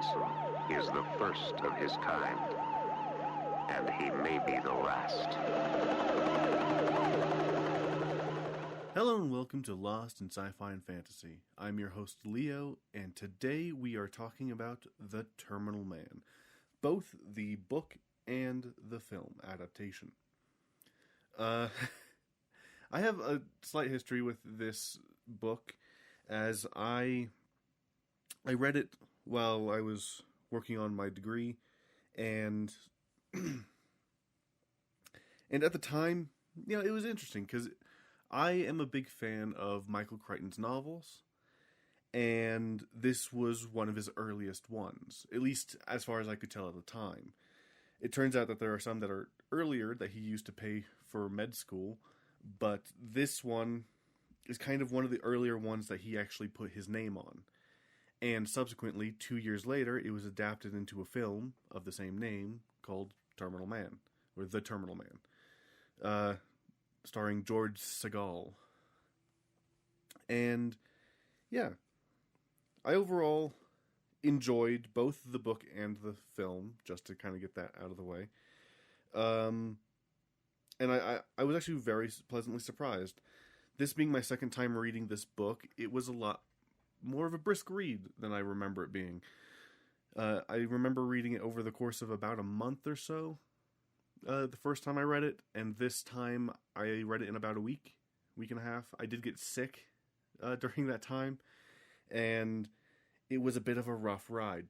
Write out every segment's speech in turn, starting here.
Benson is the first of his kind, and he may be the last. Hello and welcome to Lost in Sci-Fi and Fantasy. I'm your host Leo, and today we are talking about The Terminal Man, both the book and the film adaptation. I have a slight history with this book, as I read it while I was working on my degree, and and at the time, it was interesting because I am a big fan of Michael Crichton's novels, and this was one of his earliest ones, at least as far as I could tell at the time. It turns out that there are some that are earlier that he used to pay for med school, but this one is kind of one of the earlier ones that he actually put his name on. And subsequently, 2 years later, it was adapted into a film of the same name called Terminal Man, or The Terminal Man, starring George Segal. And, yeah, I overall enjoyed both the book and the film, just to kind of get that out of the way. And I was actually very pleasantly surprised. This being my second time reading this book, it was a lot more of a brisk read than I remember it being. I remember reading it over the course of about a month or so, the first time I read it, and this time I read it in about a week and a half. I did get sick during that time, and it was a bit of a rough ride.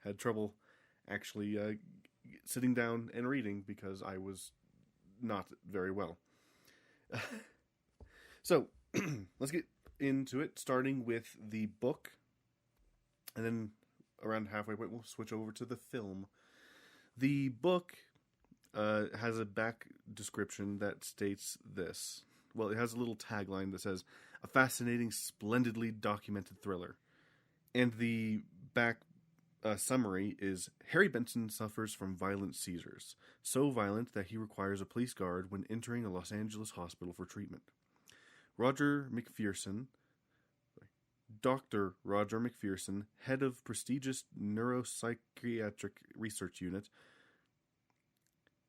Had trouble actually sitting down and reading because I was not very well. So, let's get into it, starting with the book, and then around halfway point we'll switch over to the film. The book has a back description that states this. Well, it has a little tagline that says, "A fascinating, splendidly documented thriller." And the back summary is, Harry Benson suffers from violent seizures, so violent that he requires a police guard when entering a Los Angeles hospital for treatment. Dr. Roger McPherson, head of prestigious neuropsychiatric research unit,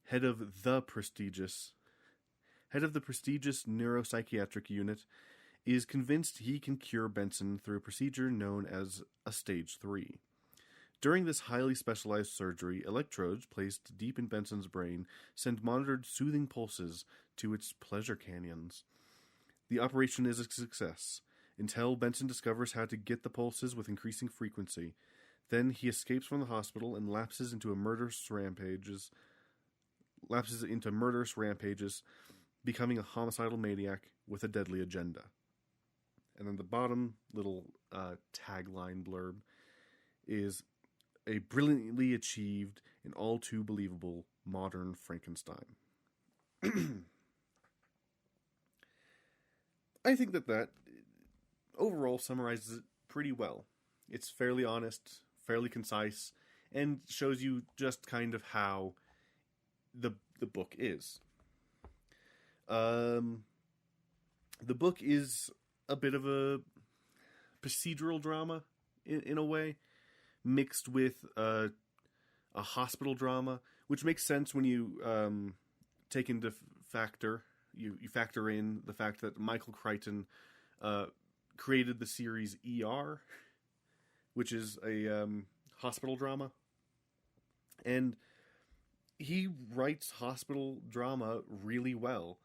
head of the prestigious neuropsychiatric unit, is convinced he can cure Benson through a procedure known as a Stage 3. During this highly specialized surgery, electrodes placed deep in Benson's brain send monitored soothing pulses to its pleasure canyons. The operation is a success, until Benson discovers how to get the pulses with increasing frequency. Then he escapes from the hospital and lapses into murderous rampages, becoming a homicidal maniac with a deadly agenda. And then the bottom little tagline blurb is, a brilliantly achieved and all too believable modern Frankenstein. I think that overall summarizes it pretty well. It's fairly honest, fairly concise, and shows you just kind of how the book is. The book is a bit of a procedural drama in a way, mixed with a hospital drama, which makes sense when you take into factor in the fact that Michael Crichton created the series ER, which is a hospital drama, and he writes hospital drama really well.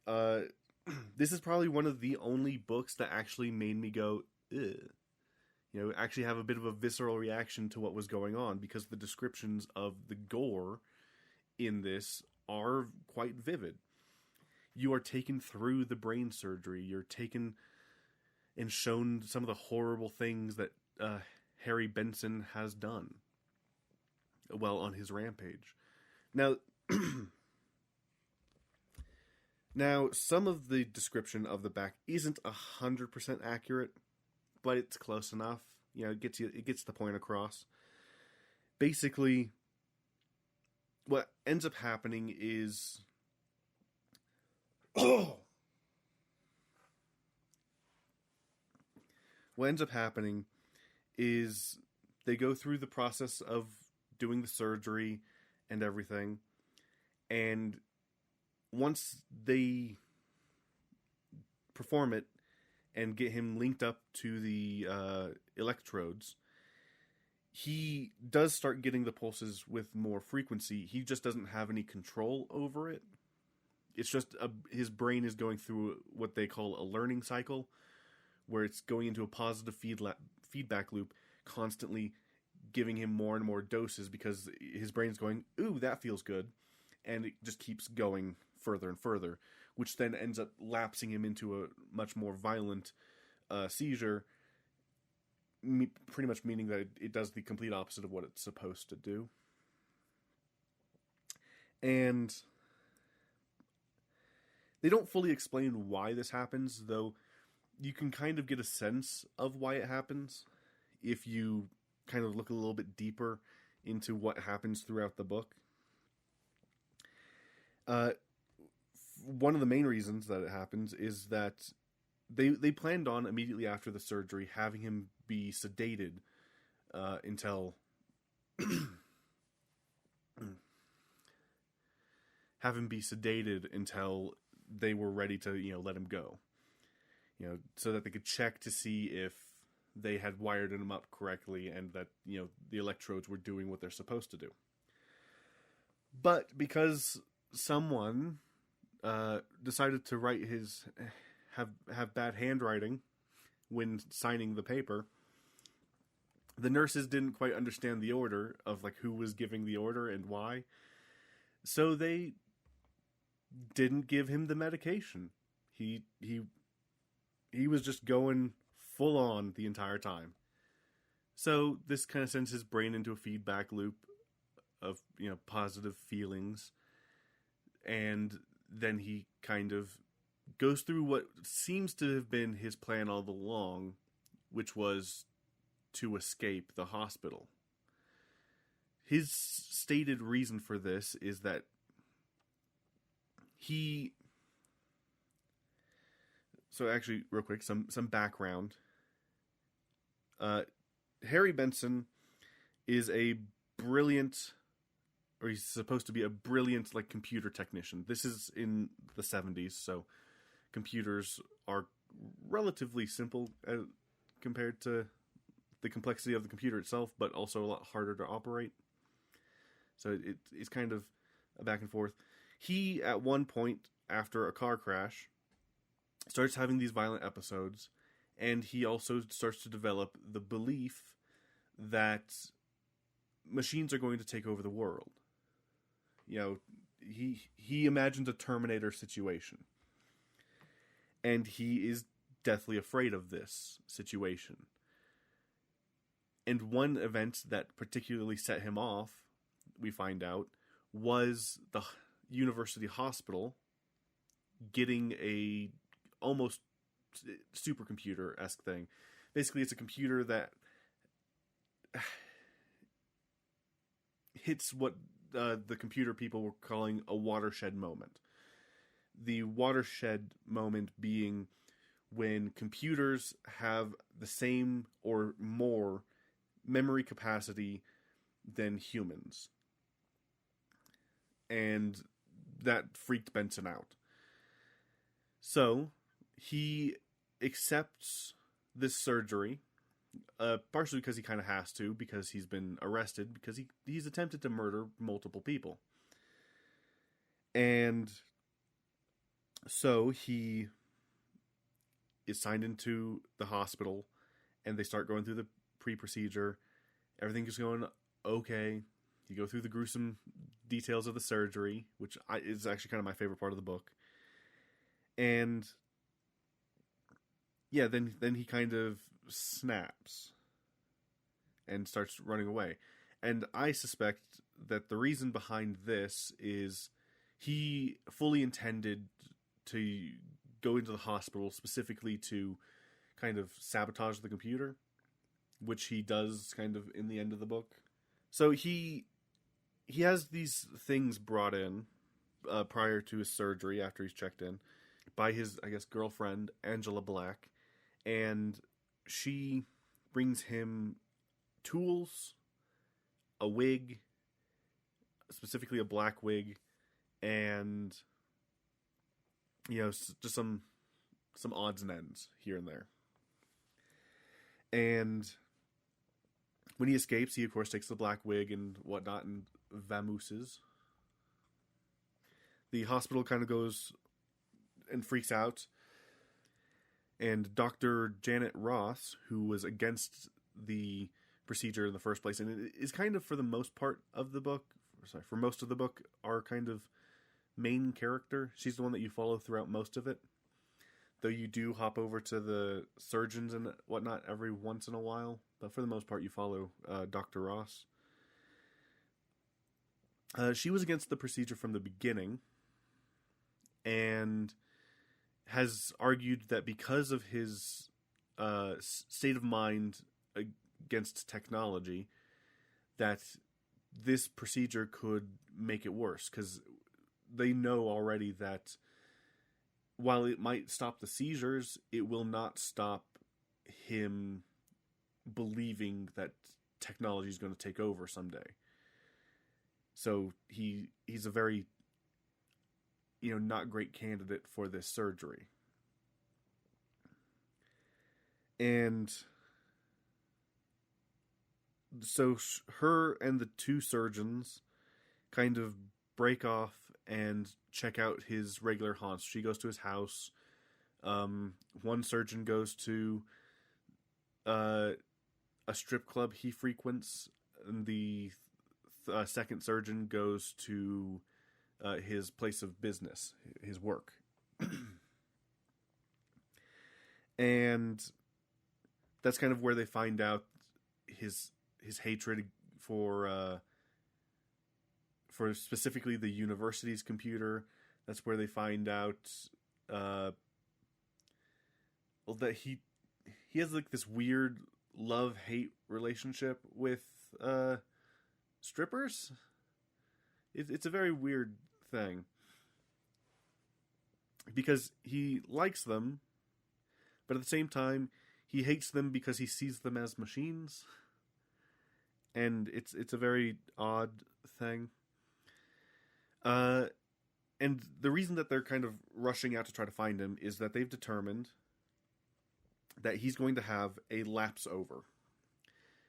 This is probably one of the only books that actually made me go, ugh. Actually have a bit of a visceral reaction to what was going on, because the descriptions of the gore in this are quite vivid. You are taken through the brain surgery. You're taken and shown some of the horrible things that Harry Benson has done while on his rampage. Now, some of the description of the back isn't 100% accurate, but it's close enough. It gets the point across. Basically, what ends up happening is they go through the process of doing the surgery and everything. And once they perform it and get him linked up to the electrodes, he does start getting the pulses with more frequency. He just doesn't have any control over it. It's just his brain is going through what they call a learning cycle, where it's going into a positive feedback loop, constantly giving him more and more doses because his brain's going, ooh, that feels good. And it just keeps going further and further, which then ends up lapsing him into a much more violent seizure, pretty much meaning that it does the complete opposite of what it's supposed to do. And they don't fully explain why this happens, though you can kind of get a sense of why it happens if you kind of look a little bit deeper into what happens throughout the book. One of the main reasons that it happens is that they planned on immediately after the surgery having him be sedated until they were ready to let him go, so that they could check to see if they had wired him up correctly and that the electrodes were doing what they're supposed to do. But because someone decided to have bad handwriting when signing the paper, the nurses didn't quite understand the order of who was giving the order and why, so they didn't give him the medication. He was just going full on the entire time. So this kind of sends his brain into a feedback loop of positive feelings, and then he kind of goes through what seems to have been his plan all along, which was to escape the hospital. His stated reason for this is that so actually, real quick, some background. Harry Benson is a brilliant, or he's supposed to be a brilliant computer technician. This is in the 70s, so computers are relatively simple compared to the complexity of the computer itself, but also a lot harder to operate. So it's kind of a back and forth. He, at one point, after a car crash, starts having these violent episodes, and he also starts to develop the belief that machines are going to take over the world. He imagines a Terminator situation, and he is deathly afraid of this situation. And one event that particularly set him off, we find out, was the university hospital getting a almost supercomputer-esque thing. Basically, it's a computer that hits what the computer people were calling a watershed moment. The watershed moment being when computers have the same or more memory capacity than humans. And that freaked Benson out. So he accepts this surgery, partially because he kind of has to, because he's been arrested, because he's attempted to murder multiple people. And so he is signed into the hospital, and they start going through the pre-procedure. Everything is going okay. You go through the gruesome details of the surgery, which is actually kind of my favorite part of the book. And yeah, then he kind of snaps and starts running away. And I suspect that the reason behind this is he fully intended to go into the hospital specifically to kind of sabotage the computer, which he does kind of in the end of the book. So he has these things brought in prior to his surgery, after he's checked in, by his, I guess, girlfriend, Angela Black. And she brings him tools, a wig, specifically a black wig, and just some odds and ends here and there. And when he escapes, he of course takes the black wig and whatnot and vamooses. The hospital kind of goes and freaks out. And Dr. Janet Ross, who was against the procedure in the first place, and it is kind of for the most part of the book, for most of the book, our kind of main character. She's the one that you follow throughout most of it. Though you do hop over to the surgeons and whatnot every once in a while. But for the most part, you follow Dr. Ross. She was against the procedure from the beginning. And has argued that because of his state of mind against technology, that this procedure could make it worse. Because they know already that while it might stop the seizures, it will not stop him believing that technology is going to take over someday. So he's a very, not great candidate for this surgery. And so her and the two surgeons kind of break off and check out his regular haunts. She goes to his house. One surgeon goes to a strip club he frequents, and the second surgeon goes to his place of business, his work. And that's kind of where they find out his hatred for specifically the university's computer. That's where they find out that he has like this weird love-hate relationship with strippers. It's a very weird thing. Because he likes them, but at the same time, he hates them because he sees them as machines. And it's a very odd thing. And the reason that they're kind of rushing out to try to find him is that they've determined that he's going to have a lapse over.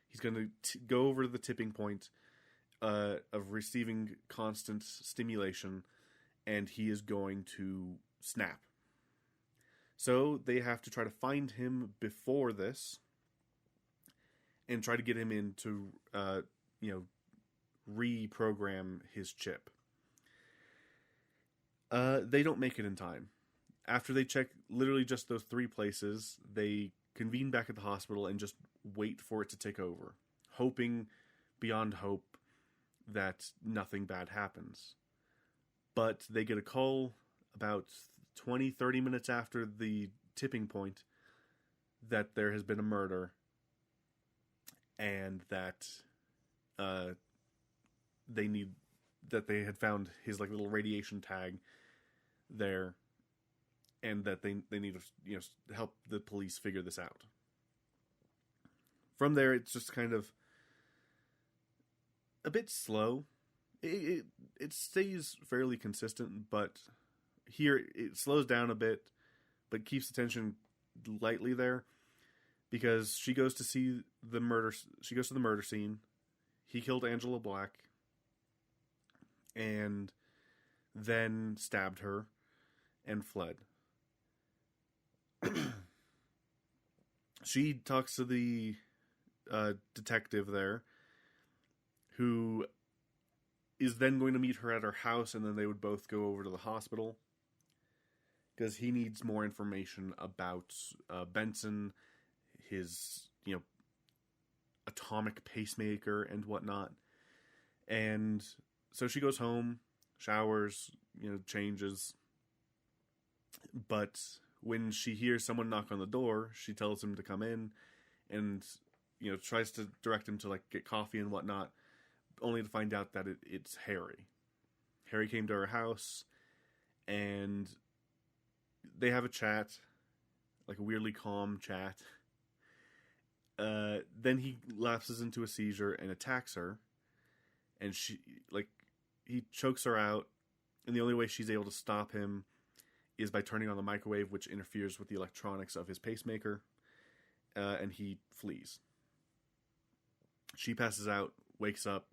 He's going to go over the tipping point of receiving constant stimulation, and he is going to snap. So they have to try to find him before this and try to get him in to, reprogram his chip. They don't make it in time. After they check literally just those three places, they convene back at the hospital and just wait for it to take over, hoping beyond hope that nothing bad happens. But they get a call about 20-30 minutes after the tipping point that there has been a murder, and that they had found his like little radiation tag there, and that they need to help the police figure this out. From there, it's just kind of a bit slow. It stays fairly consistent, but here it slows down a bit, but keeps the tension lightly there, because she goes to see the murder. She goes to the murder scene. He killed Angela Black, and then stabbed her and fled. She talks to the detective there, who is then going to meet her at her house, and then they would both go over to the hospital, because he needs more information about Benson, his atomic pacemaker and whatnot. And so she goes home, showers, changes. But when she hears someone knock on the door, she tells him to come in, and tries to direct him to like get coffee and whatnot, only to find out that it's Harry. Harry came to her house, and they have a chat, like a weirdly calm chat. Then he lapses into a seizure and attacks her, and he chokes her out, and the only way she's able to stop him is by turning on the microwave, which interferes with the electronics of his pacemaker, and he flees. She passes out, wakes up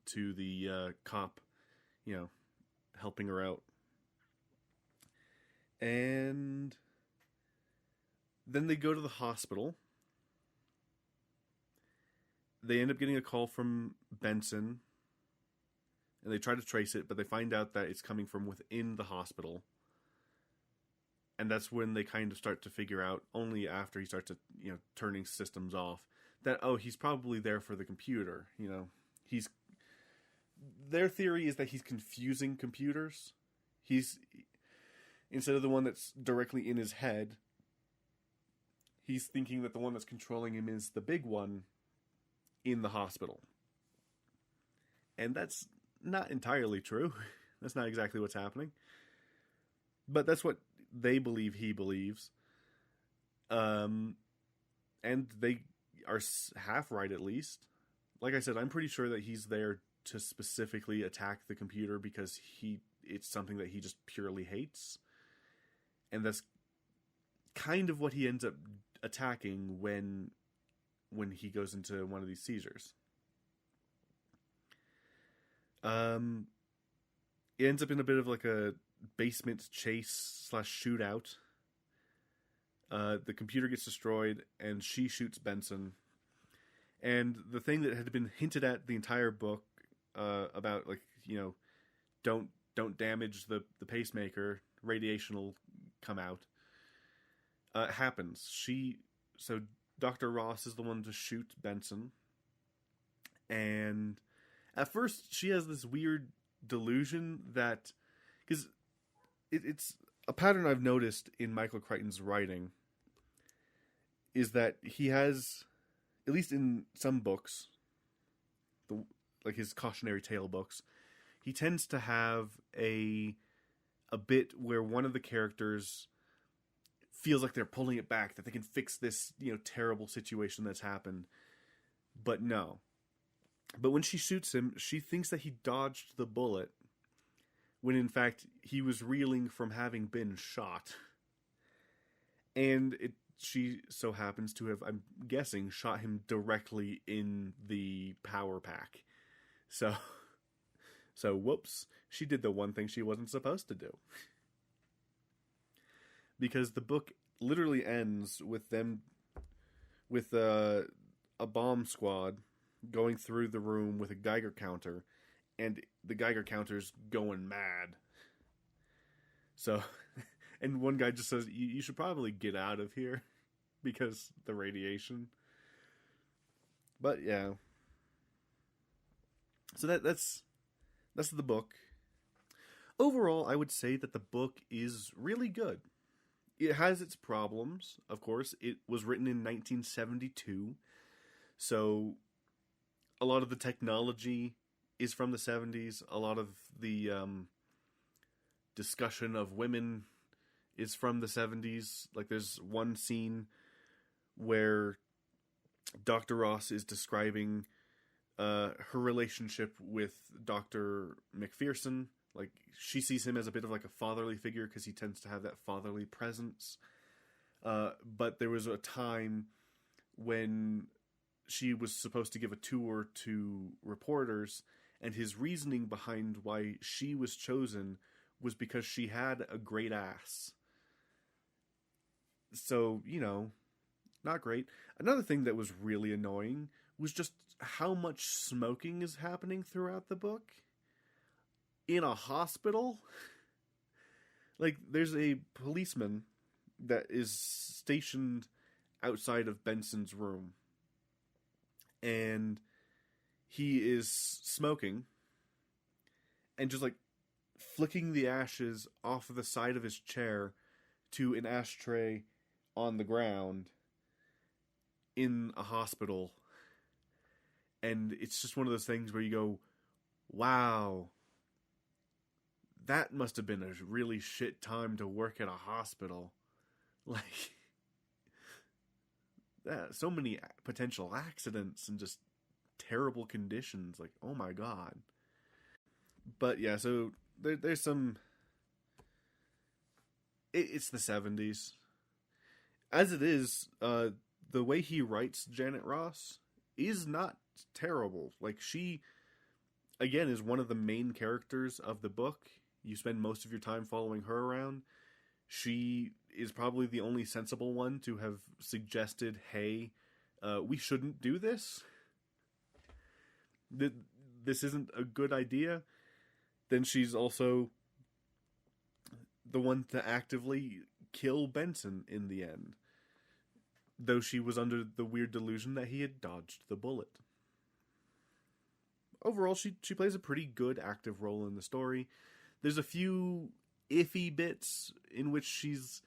to the cop, helping her out. And then they go to the hospital. They end up getting a call from Benson, and they try to trace it, but they find out that it's coming from within the hospital. And that's when they kind of start to figure out, only after he starts to, turning systems off, that, he's probably there for the computer. Their theory is that he's confusing computers. Instead of the one that's directly in his head, he's thinking that the one that's controlling him is the big one in the hospital. And that's not entirely true. That's not exactly what's happening. But that's what they believe he believes. And they are half right, at least. Like I said, I'm pretty sure that he's there to specifically attack the computer because it's something that he just purely hates. And that's kind of what he ends up attacking when he goes into one of these seizures. It ends up in a bit of like a basement chase / shootout. The computer gets destroyed, and she shoots Benson. And the thing that had been hinted at the entire book about, don't damage the pacemaker, radiation will come out, happens. So Dr. Ross is the one to shoot Benson. And at first, she has this weird delusion that, because it's a pattern I've noticed in Michael Crichton's writing, is that he has, at least in some books, like his cautionary tale books, he tends to have a bit where one of the characters feels like they're pulling it back, that they can fix this, terrible situation that's happened. But no. But when she shoots him, she thinks that he dodged the bullet, when in fact he was reeling from having been shot. And she so happens to have, I'm guessing, shot him directly in the power pack. So whoops, she did the one thing she wasn't supposed to do. Because the book literally ends with them, with a bomb squad going through the room with a Geiger counter, and the Geiger counter's going mad. So, and one guy just says, you should probably get out of here because the radiation. But yeah. So that's the book. Overall, I would say that the book is really good. It has its problems, of course. It was written in 1972, so a lot of the technology is from the 70s. A lot of the discussion of women is from the 70s. Like, there's one scene where Dr. Ross is describing her relationship with Dr. McPherson. Like, she sees him as a bit of like a fatherly figure because he tends to have that fatherly presence. But there was a time when she was supposed to give a tour to reporters, and his reasoning behind why she was chosen was because she had a great ass. So, not great. Another thing that was really annoying was just how much smoking is happening throughout the book. In a hospital? Like, there's a policeman that is stationed outside of Benson's room. And he is smoking and just, like, flicking the ashes off of the side of his chair to an ashtray on the ground in a hospital. And it's just one of those things where you go, wow, that must have been a really shit time to work at a hospital. Like, so many potential accidents and just terrible conditions. Like, oh my god. But yeah, so there's some. It's the 70s. As it is, the way he writes Janet Ross is not terrible. Like, she, again, is one of the main characters of the book. You spend most of your time following her around. She is probably the only sensible one to have suggested, hey, we shouldn't do this. This isn't a good idea. Then she's also the one to actively kill Benson in the end, though she was under the weird delusion that he had dodged the bullet. Overall, she plays a pretty good active role in the story. There's a few iffy bits in which she's,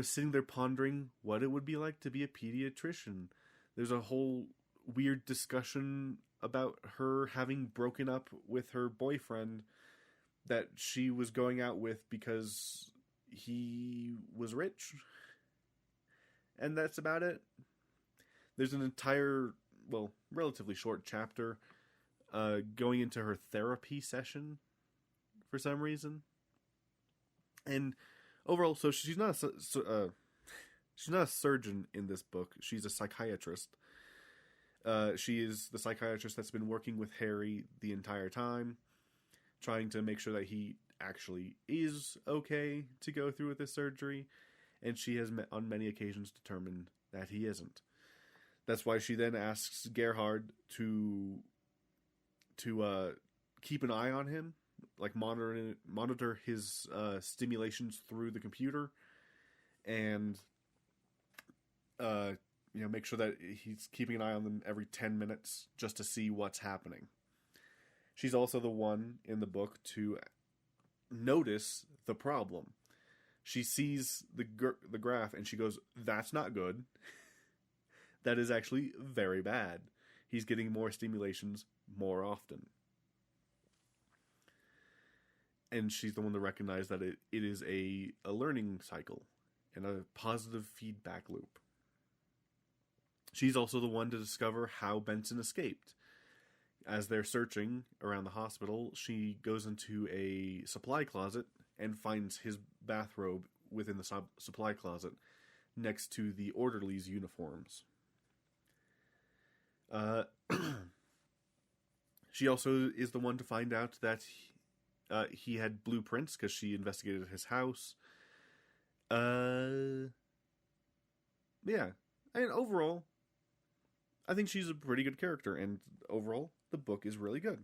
sitting there pondering what it would be like to be a pediatrician. There's a whole weird discussion about her having broken up with her boyfriend that she was going out with because he was rich. And that's about it. There's an entire, relatively short chapter going into her therapy session for some reason. And overall, so she's not a surgeon in this book. She's a psychiatrist. She is the psychiatrist that's been working with Harry the entire time, trying to make sure that he actually is okay to go through with this surgery, and she has on many occasions determined that he isn't. That's why she then asks Gerhard to keep an eye on him, like monitor his stimulations through the computer, and make sure that he's keeping an eye on them every 10 minutes just to see what's happening. She's also the one in the book to notice the problem. She sees the graph and she goes, "That's not good. That is actually very bad. He's getting more stimulations more often." And she's the one to recognize that it is a learning cycle and a positive feedback loop. She's also the one to discover how Benson escaped. As they're searching around the hospital, she goes into a supply closet and finds his bathrobe within the supply closet next to the orderlies' uniforms. She also is the one to find out that he had blueprints because she investigated his house. Yeah. And overall, I think she's a pretty good character, and overall, the book is really good.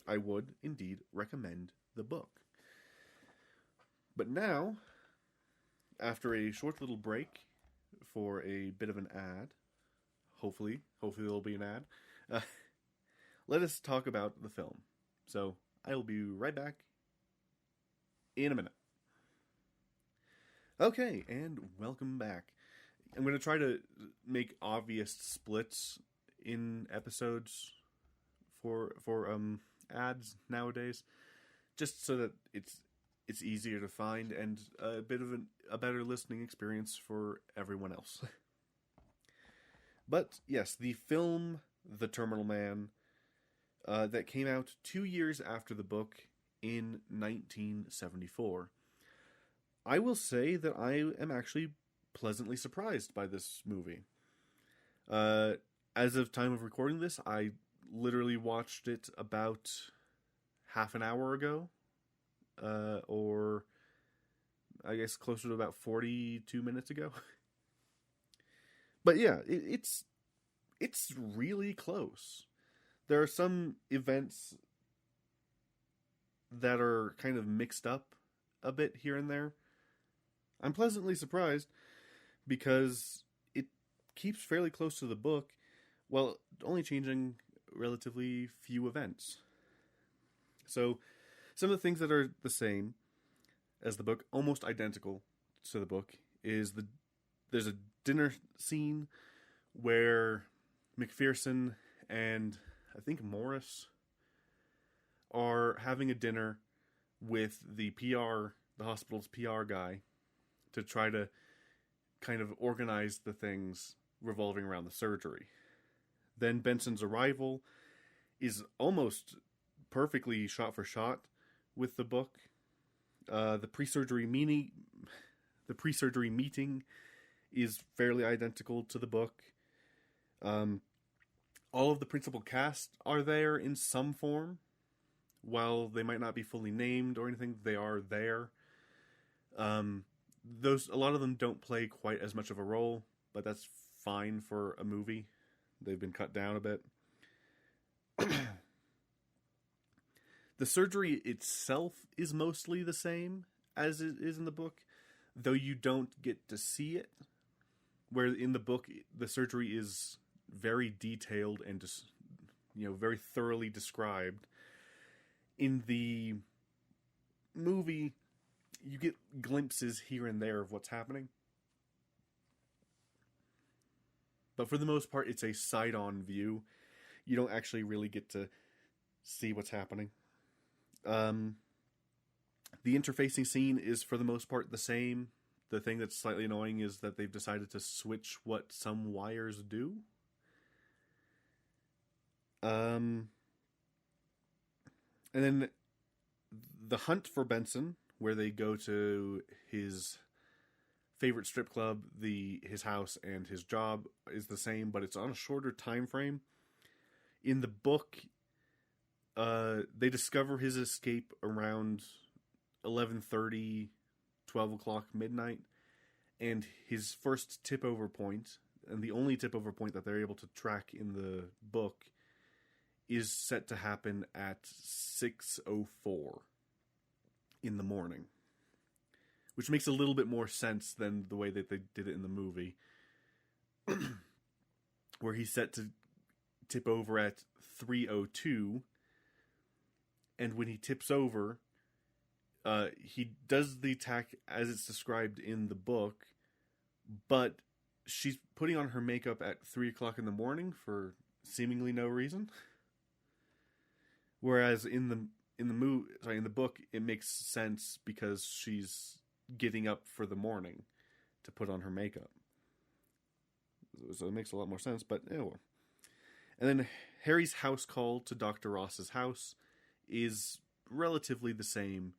I would indeed recommend the book. But now, after a short little break for a bit of an ad, hopefully there'll be an ad, let us talk about the film. So, I will be right back in a minute. Okay, and welcome back. I'm going to try to make obvious splits in episodes for ads nowadays, just so that it's easier to find and a bit of a better listening experience for everyone else. But yes, the film The Terminal Man that came out 2 years after the book in 1974. I will say that I am actually pleasantly surprised by this movie. As of time of recording this, I literally watched it about half an hour ago, or I guess closer to about 42 minutes ago. But yeah, it's really close. There are some events that are kind of mixed up a bit here and there. I'm pleasantly surprised because it keeps fairly close to the book while only changing relatively few events. So, some of the things that are the same as the book, almost identical to the book, is there's a dinner scene where McPherson and I think Morris are having a dinner with the hospital's PR guy, to try to kind of organize the things revolving around the surgery. Then Benson's arrival is almost perfectly shot for shot with the book. The pre-surgery meeting is fairly identical to the book. All of the principal cast are there in some form. While they might not be fully named or anything, they are there. A lot of them don't play quite as much of a role, but that's fine for a movie. They've been cut down a bit. The surgery itself is mostly the same as it is in the book, though you don't get to see it. Where in the book, the surgery is very detailed and very thoroughly described. In the movie, you get glimpses here and there of what's happening. But for the most part, it's a side-on view. You don't actually really get to see what's happening. The interfacing scene is, for the most part, the same. The thing that's slightly annoying is that they've decided to switch what some wires do. And then the hunt for Benson, where they go to his favorite strip club, his house, and his job, is the same, but it's on a shorter time frame. In the book, they discover his escape around 11:30, 12 o'clock, midnight, and his first tip-over point, and the only tip-over point that they're able to track in the book, is set to happen at 6:04 in the morning. Which makes a little bit more sense than the way that they did it in the movie. Where he's set to tip over at 3:02. And when he tips over, he does the attack as it's described in the book. But she's putting on her makeup at 3 o'clock in the morning for seemingly no reason. Whereas in the book, it makes sense because she's getting up for the morning to put on her makeup. So it makes a lot more sense, but anyway. And then Harry's house call to Dr. Ross's house is relatively the same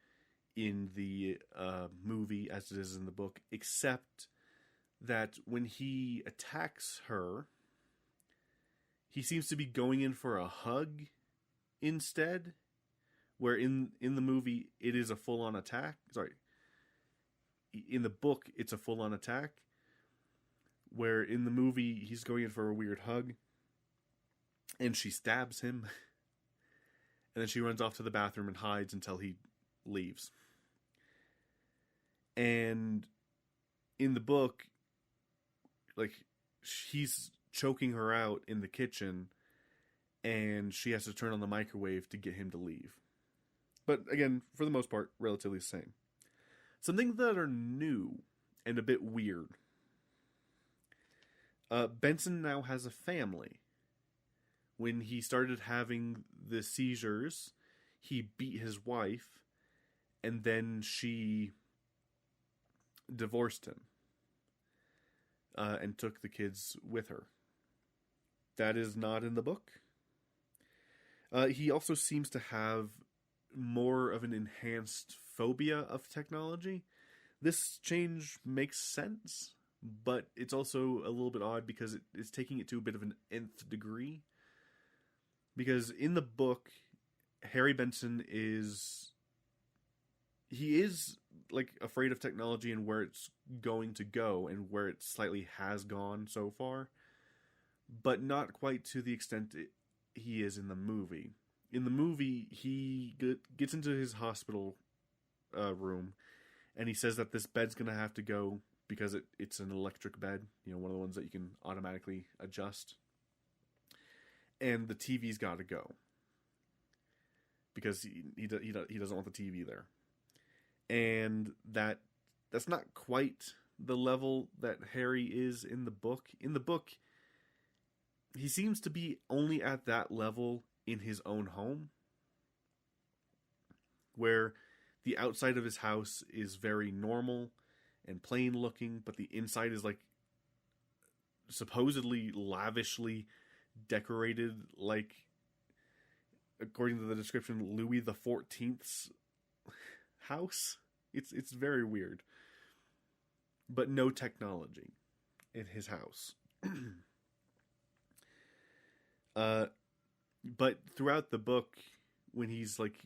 in the movie as it is in the book, except that when he attacks her, he seems to be going in for a hug instead, where in the movie it is a full-on attack. Sorry. In the book, it's a full-on attack, where in the movie, he's going in for a weird hug, and she stabs him, and then she runs off to the bathroom and hides until he leaves. And in the book, he's choking her out in the kitchen, and she has to turn on the microwave to get him to leave. But again, for the most part, relatively the same. Some things that are new and a bit weird. Benson now has a family. When he started having the seizures, he beat his wife, and then she divorced him and took the kids with her. That is not in the book. He also seems to have more of an enhanced phobia of technology. This change makes sense, but it's also a little bit odd because it's taking it to a bit of an nth degree. Because in the book, Harry Benson is afraid of technology and where it's going to go and where it slightly has gone so far, but not quite to the extent he is in the movie. In the movie, he gets into his hospital room, and he says that this bed's going to have to go because it's an electric bed, one of the ones that you can automatically adjust. And the TV's got to go because he doesn't want the TV there. And that's not quite the level that Harry is in the book. In the book, he seems to be only at that level in his own home, where the outside of his house is very normal and plain looking, but the inside is supposedly lavishly decorated, like, according to the description, Louis the 14th's house. It's very weird. But no technology in his house. But throughout the book, when he's like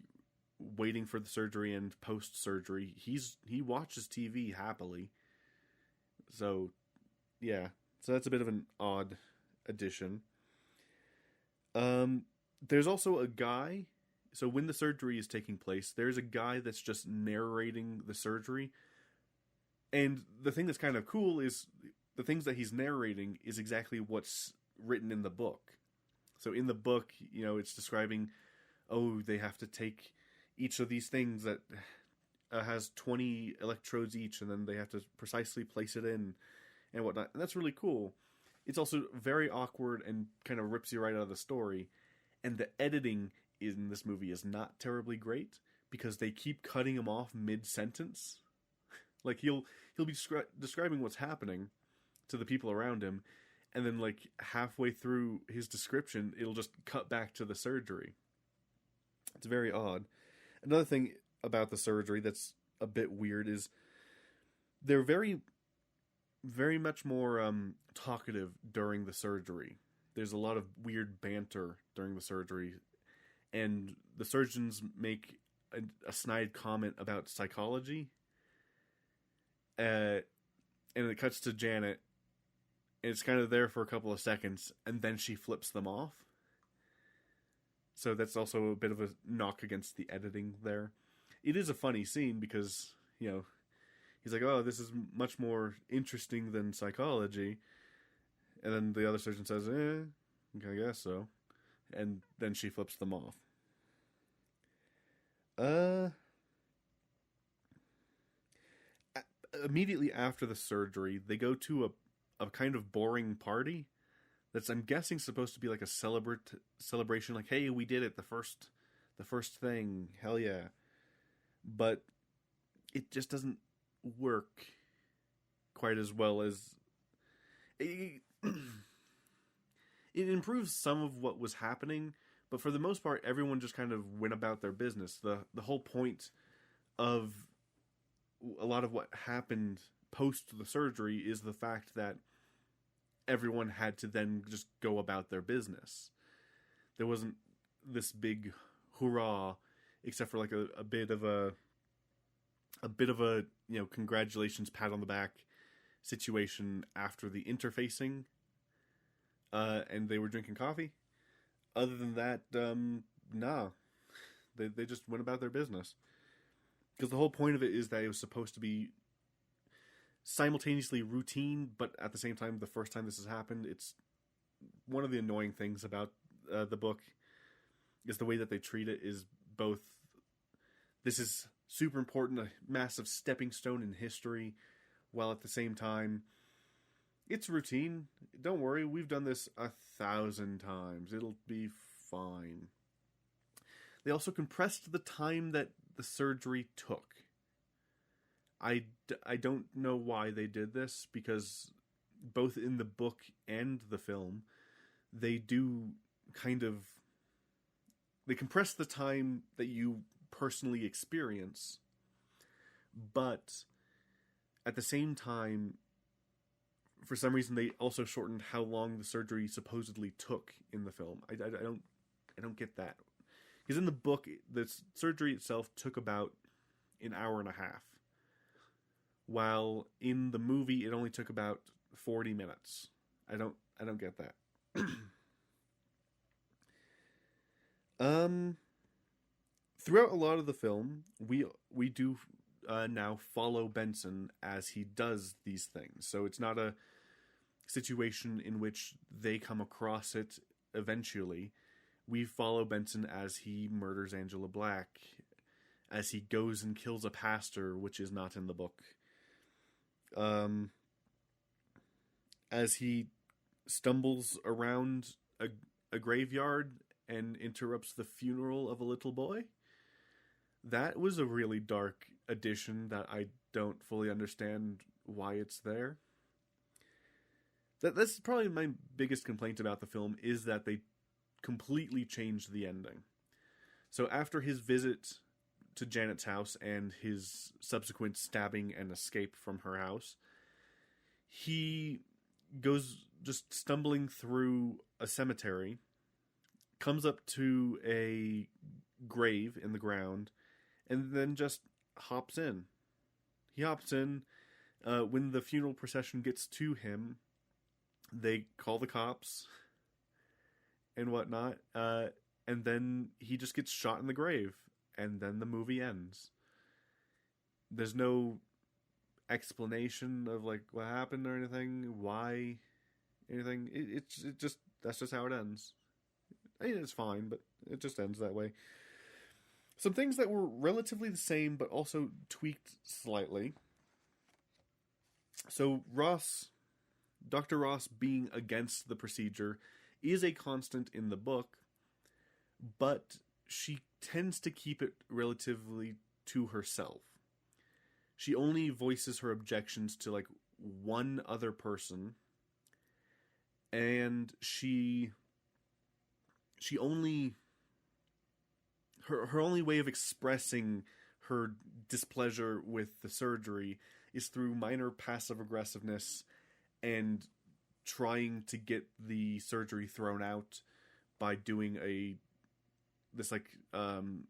waiting for the surgery and post-surgery, he watches TV happily. So, yeah. So that's a bit of an odd addition. There's also a guy. So when the surgery is taking place, there's a guy that's just narrating the surgery. And the thing that's kind of cool is the things that he's narrating is exactly what's written in the book. So in the book, it's describing, they have to take each of these things that has 20 electrodes each, and then they have to precisely place it in and whatnot. And that's really cool. It's also very awkward and kind of rips you right out of the story. And the editing in this movie is not terribly great because they keep cutting him off mid-sentence. Like, he'll be describing what's happening to the people around him, and then, like, halfway through his description, it'll just cut back to the surgery. It's very odd. Another thing about the surgery that's a bit weird is they're very, very much more talkative during the surgery. There's a lot of weird banter during the surgery, and the surgeons make a snide comment about psychology. And it cuts to Janet, and it's kind of there for a couple of seconds, and then she flips them off. So that's also a bit of a knock against the editing there. It is a funny scene because, he's like, oh, this is much more interesting than psychology. And then the other surgeon says, I guess so. And then she flips them off. Immediately after the surgery, they go to a kind of boring party that's, I'm guessing, supposed to be like a celebration, like, hey, we did it, the first thing, hell yeah. But it just doesn't work quite as well as it improves some of what was happening, but for the most part, everyone just kind of went about their business. The whole point of a lot of what happened post the surgery is the fact that everyone had to then just go about their business. There wasn't this big hurrah, except for like a bit of a congratulations, pat on the back situation after the interfacing, and they were drinking coffee. Other than that, nah, they just went about their business. Because the whole point of it is that it was supposed to be simultaneously routine, but at the same time, the first time this has happened, it's one of the annoying things about the book is the way that they treat it is both, this is super important, a massive stepping stone in history, while at the same time, it's routine. Don't worry, we've done this 1,000 times. It'll be fine. They also compressed the time that the surgery took. I don't know why they did this, because both in the book and the film, they do they compress the time that you personally experience, but at the same time, for some reason, they also shortened how long the surgery supposedly took in the film. I don't get that. Because in the book, the surgery itself took about an hour and a half. While in the movie, it only took about 40 minutes. I don't get that. Throughout a lot of the film, we do now follow Benson as he does these things. So it's not a situation in which they come across it eventually. We follow Benson as he murders Angela Black, as he goes and kills a pastor, which is not in the book. As he stumbles around a graveyard and interrupts the funeral of a little boy. That was a really dark addition that I don't fully understand why it's there. That's probably my biggest complaint about the film, is that they completely changed the ending. So after his visit to Janet's house and his subsequent stabbing and escape from her house, he goes just stumbling through a cemetery, comes up to a grave in the ground, and then just hops in. He hops in. When the funeral procession gets to him, they call the cops and whatnot, and then he just gets shot in the grave, and then the movie ends. There's no explanation of like what happened or anything, why, anything. It just, that's just how it ends. I mean, it's fine, but it just ends that way. Some things that were relatively the same, but also tweaked slightly. So Dr. Ross being against the procedure is a constant in the book, but she tends to keep it relatively to herself. She only voices her objections to like one other person, and she only, her only way of expressing her displeasure with the surgery is through minor passive aggressiveness and trying to get the surgery thrown out by doing this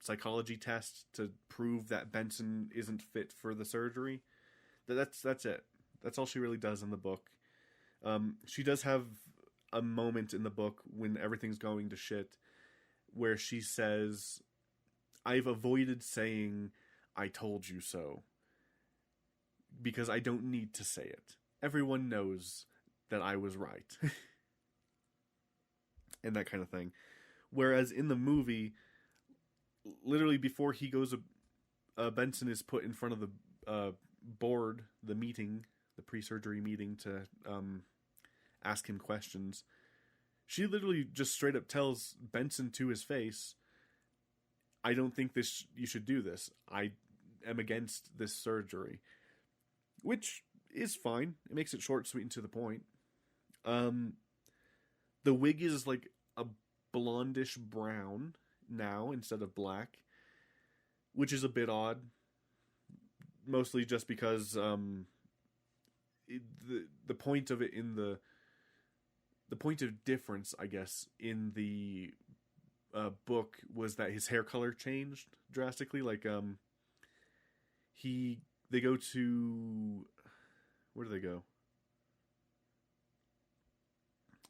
psychology test to prove that Benson isn't fit for the surgery. That's it. That's all she really does in the book. She does have a moment in the book when everything's going to shit where she says, "I've avoided saying, 'I told you so,' because I don't need to say it. Everyone knows that I was right." And that kind of thing. Whereas in the movie, literally before he goes, Benson is put in front of the board, the meeting, the pre-surgery meeting to ask him questions. She literally just straight up tells Benson to his face, "I don't think you should do this. I am against this surgery." Which is fine. It makes it short, sweet, and to the point. The wig is like a blondish brown now instead of black, which is a bit odd. Mostly just because the point of it in the point of difference, I guess, in the book was that his hair color changed drastically. Like they go to, where do they go?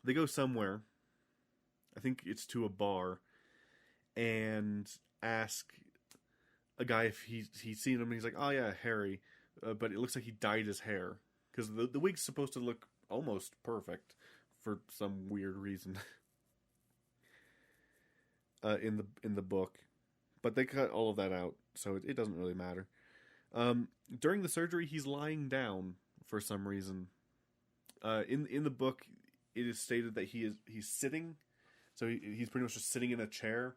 They go somewhere. I think it's to a bar, and ask a guy if he's seen him, and he's like, "Oh yeah, Harry," but it looks like he dyed his hair because the wig's supposed to look almost perfect for some weird reason in the book, but they cut all of that out, so it doesn't really matter. During the surgery, he's lying down for some reason. In the book, it is stated that he's sitting, so he's pretty much just sitting in a chair,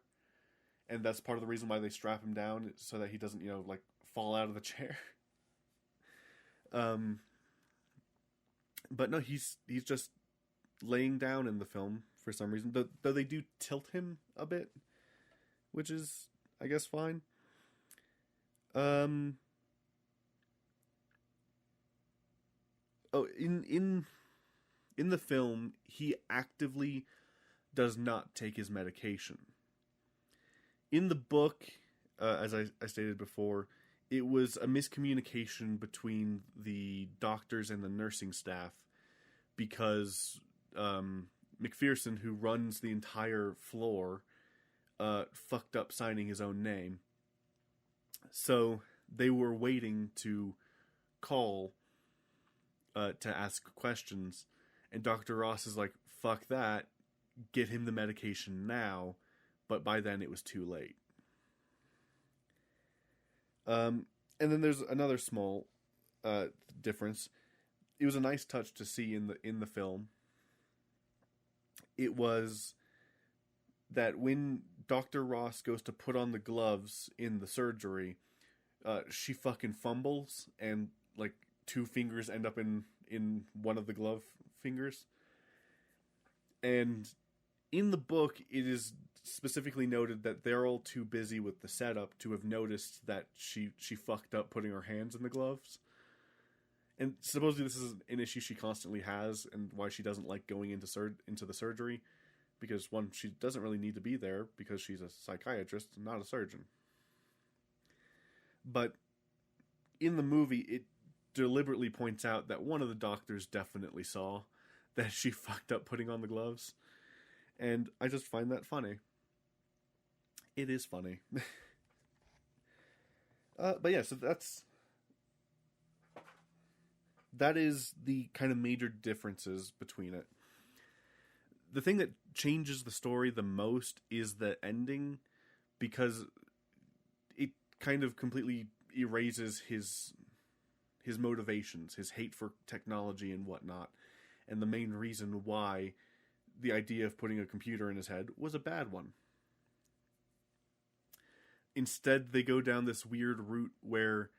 and that's part of the reason why they strap him down, so that he doesn't, like fall out of the chair. But no, he's just laying down in the film for some reason. Though they do tilt him a bit, which is, I guess, fine. Oh, in the film, he actively does not take his medication. In the book, as I stated before, it was a miscommunication between the doctors and the nursing staff because McPherson, who runs the entire floor, fucked up signing his own name. So they were waiting to call to ask questions, and Dr. Ross is like, "Fuck that, get him the medication now," but by then it was too late. And then there's another small difference. It was a nice touch to see in the film. It was that when Dr. Ross goes to put on the gloves in the surgery, she fucking fumbles, and like 2 fingers end up in one of the glove fingers. And in the book, it is specifically noted that they're all too busy with the setup to have noticed that she fucked up putting her hands in the gloves. And supposedly this is an issue she constantly has, and why she doesn't like going into the surgery. Because, one, she doesn't really need to be there because she's a psychiatrist, not a surgeon. But in the movie, it deliberately points out that one of the doctors definitely saw that she fucked up putting on the gloves. And I just find that funny. It is funny. But yeah, so that is the kind of major differences between it. The thing that changes the story the most is the ending, because it kind of completely erases his motivations, his hate for technology and whatnot, and the main reason why the idea of putting a computer in his head was a bad one. Instead, they go down this weird route where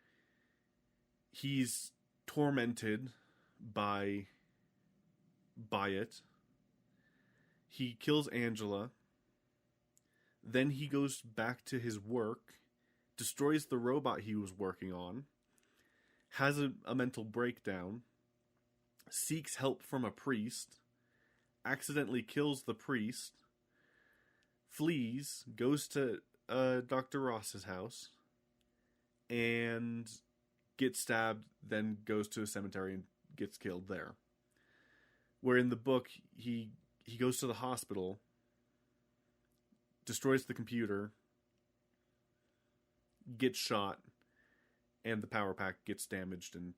he's tormented by it. He kills Angela. Then he goes back to his work, destroys the robot he was working on, has a mental breakdown, seeks help from a priest, accidentally kills the priest, flees, goes to Dr. Ross's house, and gets stabbed, then goes to a cemetery and gets killed there. Where in the book, he goes to the hospital, destroys the computer, gets shot, and the power pack gets damaged, and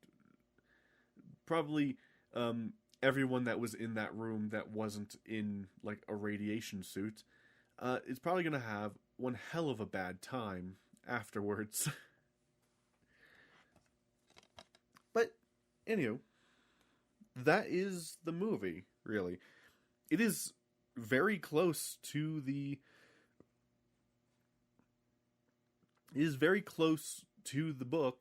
probably everyone that was in that room that wasn't in like a radiation suit is probably going to have one hell of a bad time afterwards. But anyway, that is the movie, really. It is very close to the book,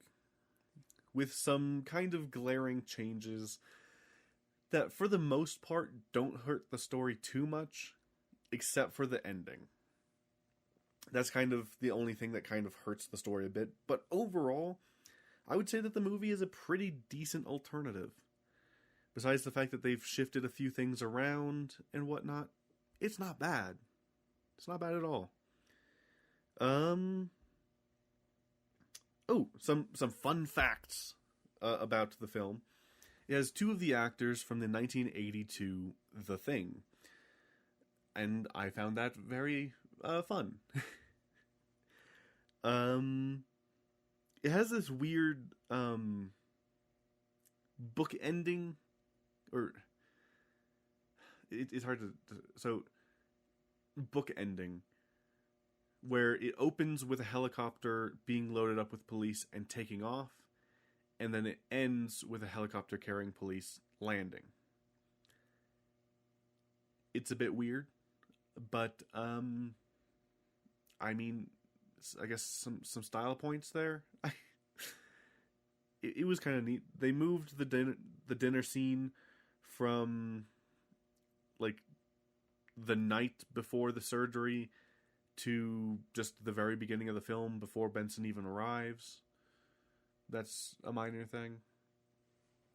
with some kind of glaring changes that for the most part don't hurt the story too much, except for the ending. That's kind of the only thing that kind of hurts the story a bit. But overall, I would say that the movie is a pretty decent alternative. Besides the fact that they've shifted a few things around and whatnot, it's not bad. It's not bad at all. Some fun facts about the film. It has two of the actors from the 1982 The Thing. And I found that very fun. It has this weird book ending, or it's hard to... So, book ending, where it opens with a helicopter being loaded up with police and taking off, and then it ends with a helicopter carrying police landing. It's a bit weird, but I mean, I guess some style points there. It was kind of neat. They moved the dinner scene from like the night before the surgery to just the very beginning of the film before Benson even arrives. That's a minor thing.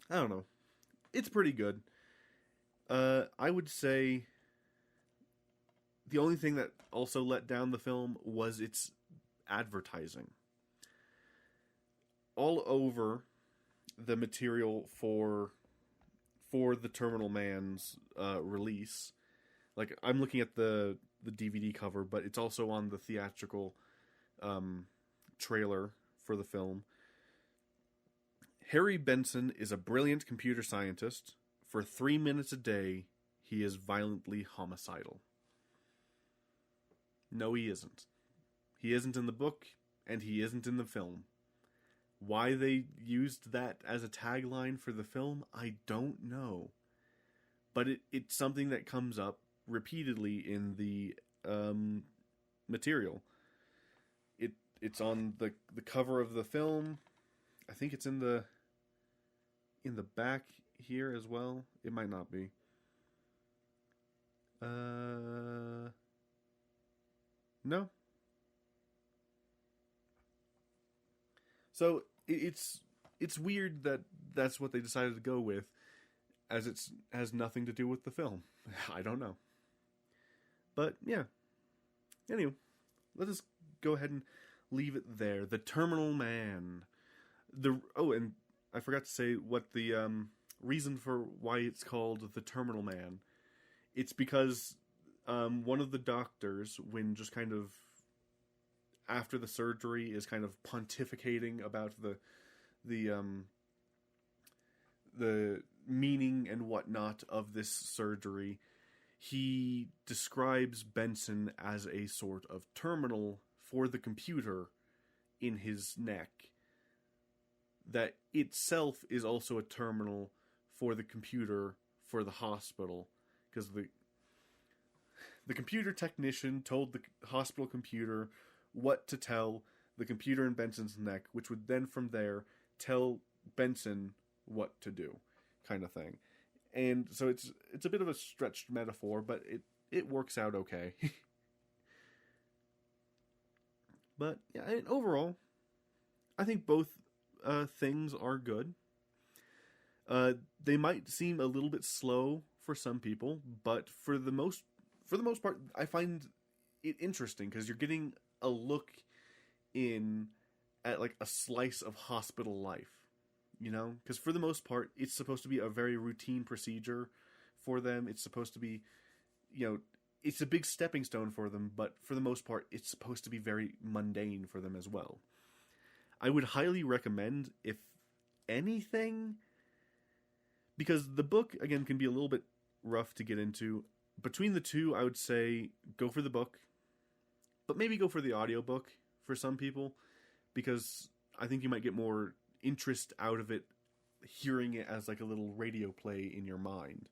I don't know. It's pretty good. I would say the only thing that also let down the film was its advertising. All over the material for the Terminal Man's release. Like, I'm looking at the DVD cover, but it's also on the theatrical trailer for the film. Harry Benson is a brilliant computer scientist. For 3 minutes a day, he is violently homicidal. No, he isn't. He isn't in the book, and he isn't in the film. Why they used that as a tagline for the film, I don't know. But it's something that comes up repeatedly in the material. It's on the cover of the film. I think it's in the back here as well. It might not be. No. So it's weird that that's what they decided to go with, as it has nothing to do with the film. I don't know. But yeah. Anyway, let us go ahead and leave it there. The Terminal Man. And I forgot to say what the reason for why it's called the Terminal Man. It's because one of the doctors, when just kind of after the surgery, is kind of pontificating about the meaning and whatnot of this surgery, he describes Benson as a sort of terminal for the computer in his neck. That itself is also a terminal for the computer for the hospital, because the computer technician told the hospital computer what to tell the computer in Benson's neck, which would then from there tell Benson what to do, kind of thing. And so it's a bit of a stretched metaphor, but it works out okay. But yeah, and overall, I think both things are good. They might seem a little bit slow for some people, but for the most part, I find it interesting because you're getting a look in at like a slice of hospital life, you know? Because for the most part, it's supposed to be a very routine procedure for them. It's supposed to be, you know, it's a big stepping stone for them, but for the most part, it's supposed to be very mundane for them as well. I would highly recommend, if anything, because the book, again, can be a little bit rough to get into. Between the two, I would say go for the book, but maybe go for the audiobook for some people, because I think you might get more interest out of it hearing it as like a little radio play in your mind.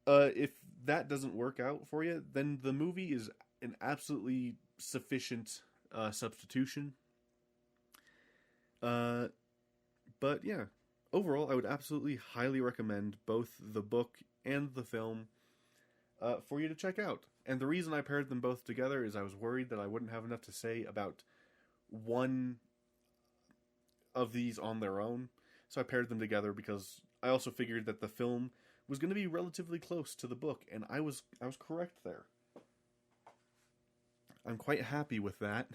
If that doesn't work out for you, then the movie is an absolutely sufficient substitution. But yeah, overall, I would absolutely highly recommend both the book and the film for you to check out. And the reason I paired them both together is I was worried that I wouldn't have enough to say about one of these on their own. So I paired them together because I also figured that the film was going to be relatively close to the book, and I was correct there. I'm quite happy with that.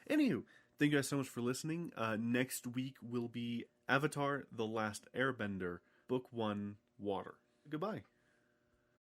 Anywho, thank you guys so much for listening. Next week will be Avatar: The Last Airbender, Book 1, Water. Goodbye.